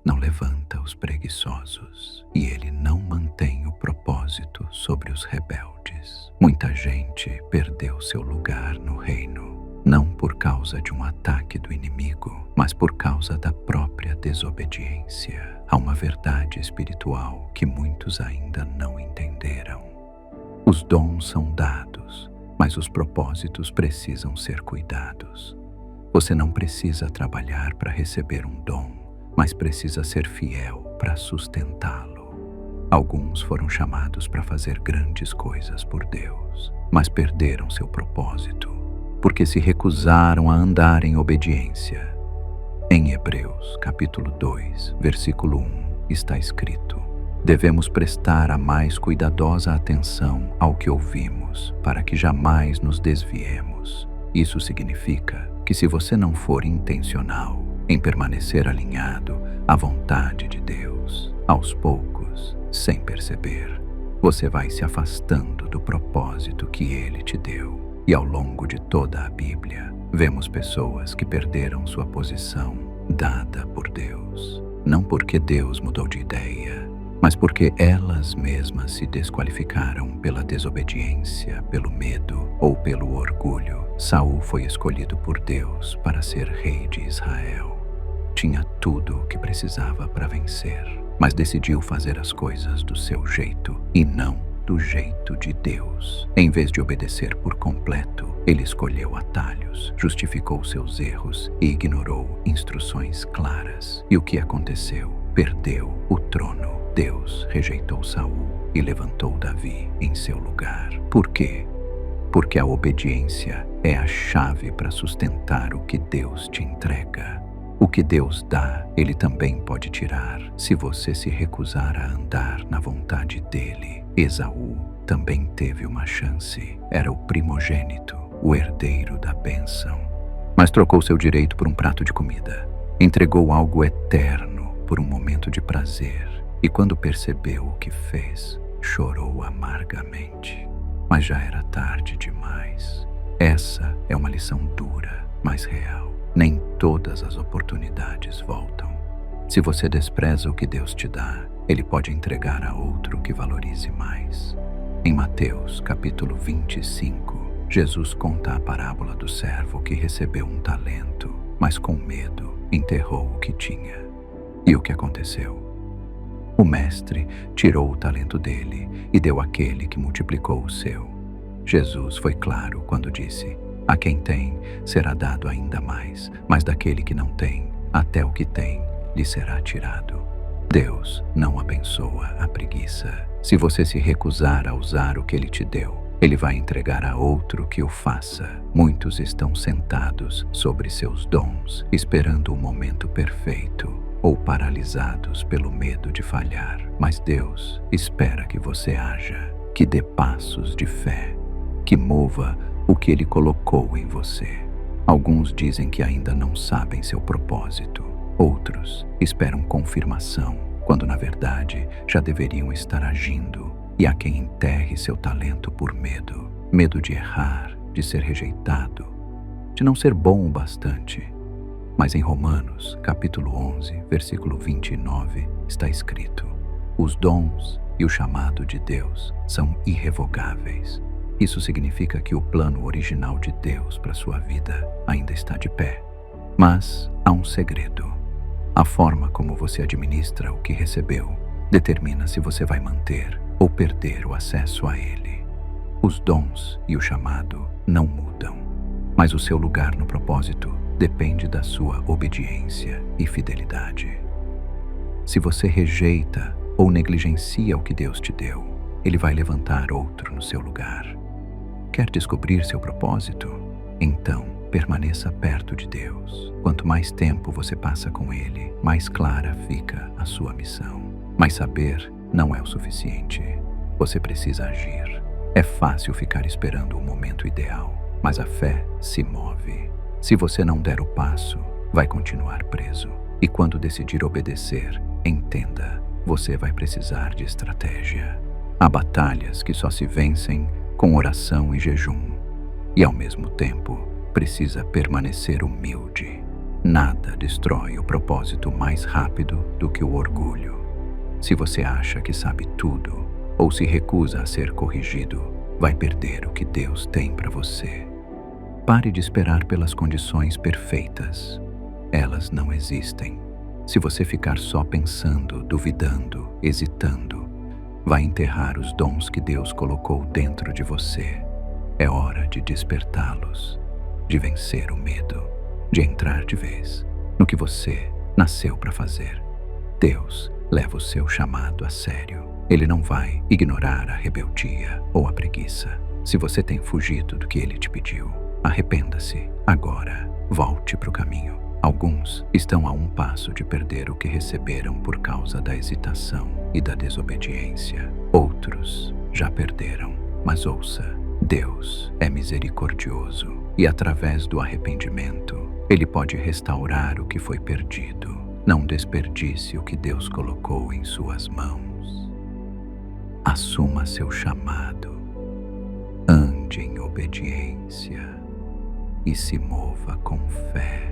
não levanta os preguiçosos, e ele não mantém o propósito sobre os rebeldes. Muita gente perdeu seu lugar no reino, não por causa de um ataque do inimigo, mas por causa da própria desobediência. Há uma verdade espiritual que muitos ainda não entenderam. Os dons são dados, mas os propósitos precisam ser cuidados. Você não precisa trabalhar para receber um dom, mas precisa ser fiel para sustentá-lo. Alguns foram chamados para fazer grandes coisas por Deus, mas perderam seu propósito, porque se recusaram a andar em obediência. Em Hebreus, capítulo 2, versículo 1, está escrito: devemos prestar a mais cuidadosa atenção ao que ouvimos, para que jamais nos desviemos. Isso significa que se você não for intencional em permanecer alinhado à vontade de Deus, aos poucos, sem perceber, você vai se afastando do propósito que Ele te deu. E ao longo de toda a Bíblia, vemos pessoas que perderam sua posição dada por Deus, não porque Deus mudou de ideia, mas porque elas mesmas se desqualificaram pela desobediência, pelo medo ou pelo orgulho. Saul foi escolhido por Deus para ser rei de Israel. Tinha tudo o que precisava para vencer, mas decidiu fazer as coisas do seu jeito e não do jeito de Deus. Em vez de obedecer por completo, ele escolheu atalhos, justificou seus erros e ignorou instruções claras. E o que aconteceu? Perdeu o trono. Deus rejeitou Saul e levantou Davi em seu lugar. Por quê? Porque a obediência é a chave para sustentar o que Deus te entrega. O que Deus dá, Ele também pode tirar, se você se recusar a andar na vontade dEle. Esaú também teve uma chance. Era o primogênito, o herdeiro da bênção. Mas trocou seu direito por um prato de comida. Entregou algo eterno por um momento de prazer. E quando percebeu o que fez, chorou amargamente. Mas já era tarde demais. Essa é uma lição dura, mas real. Nem todas as oportunidades voltam. Se você despreza o que Deus te dá, Ele pode entregar a outro que valorize mais. Em Mateus, capítulo 25, Jesus conta a parábola do servo que recebeu um talento, mas com medo enterrou o que tinha. E o que aconteceu? O mestre tirou o talento dele e deu àquele que multiplicou o seu. Jesus foi claro quando disse: a quem tem, será dado ainda mais, mas daquele que não tem, até o que tem, lhe será tirado. Deus não abençoa a preguiça. Se você se recusar a usar o que Ele te deu, Ele vai entregar a outro que o faça. Muitos estão sentados sobre seus dons, esperando o momento perfeito, ou paralisados pelo medo de falhar. Mas Deus espera que você haja, que dê passos de fé, que mova o que Ele colocou em você. Alguns dizem que ainda não sabem seu propósito. Outros esperam confirmação, quando na verdade já deveriam estar agindo. E há quem enterre seu talento por medo. Medo de errar, de ser rejeitado, de não ser bom o bastante. Mas em Romanos, capítulo 11, versículo 29, está escrito: os dons e o chamado de Deus são irrevogáveis. Isso significa que o plano original de Deus para sua vida ainda está de pé. Mas há um segredo. A forma como você administra o que recebeu determina se você vai manter ou perder o acesso a ele. Os dons e o chamado não mudam, mas o seu lugar no propósito depende da sua obediência e fidelidade. Se você rejeita ou negligencia o que Deus te deu, Ele vai levantar outro no seu lugar. Quer descobrir seu propósito? Então, permaneça perto de Deus. Quanto mais tempo você passa com Ele, mais clara fica a sua missão. Mas saber não é o suficiente. Você precisa agir. É fácil ficar esperando o momento ideal, mas a fé se move. Se você não der o passo, vai continuar preso. E quando decidir obedecer, entenda, você vai precisar de estratégia. Há batalhas que só se vencem com oração e jejum. E ao mesmo tempo, precisa permanecer humilde. Nada destrói o propósito mais rápido do que o orgulho. Se você acha que sabe tudo ou se recusa a ser corrigido, vai perder o que Deus tem para você. Pare de esperar pelas condições perfeitas. Elas não existem. Se você ficar só pensando, duvidando, hesitando, vai enterrar os dons que Deus colocou dentro de você. É hora de despertá-los, de vencer o medo, de entrar de vez no que você nasceu para fazer. Deus leva o seu chamado a sério. Ele não vai ignorar a rebeldia ou a preguiça. Se você tem fugido do que Ele te pediu, arrependa-se agora. Volte para o caminho. Alguns estão a um passo de perder o que receberam por causa da hesitação e da desobediência. Outros já perderam. Mas ouça, Deus é misericordioso e, através do arrependimento, Ele pode restaurar o que foi perdido. Não desperdice o que Deus colocou em suas mãos. Assuma seu chamado, ande em obediência e se mova com fé.